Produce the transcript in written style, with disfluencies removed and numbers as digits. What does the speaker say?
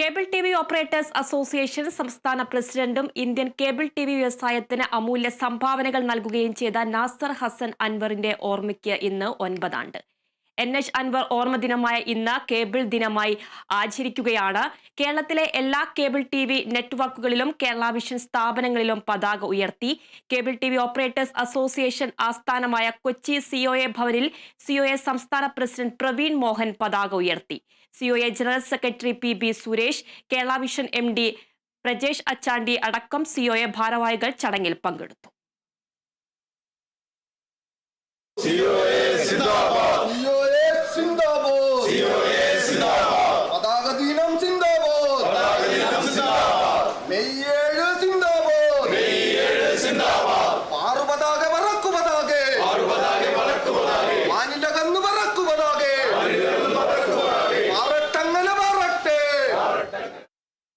Cable T V operators association സംസ്ഥാന പ്രസിഡന്റും Indian cable T V വ്യവസായത്തിന് അമൂല്യ സംഭാവനകൾ നൽകുകയും ചെയ്ത നാസർ ഹസൻ അൻവറിന്റെ ഓർമ്മയ്ക്ക് ഇന്ന് 9 ആണ്ട്. NH അൻവർ ഓർമ്മ ദിനമായ ഇന്ന് കേബിൾ ദിനമായി ആചരിക്കുകയാണ്. കേരളത്തിലെ എല്ലാ കേബിൾ ടി വി നെറ്റ്വർക്കുകളിലും കേരള വിഷൻ സ്ഥാപനങ്ങളിലും പതാക ഉയർത്തി. Cable T V operators association ആസ്ഥാനമായ കൊച്ചി COA ഭവനിൽ COA സംസ്ഥാന പ്രസിഡന്റ് പ്രവീൺ മോഹൻ പതാക ഉയർത്തി. COA general secretary PB Suresh, Kerala Vision MD Prajesh Achandi അടക്കം COA ഭാരവാഹികൾ ചടങ്ങിൽ പങ്കെടുത്തു.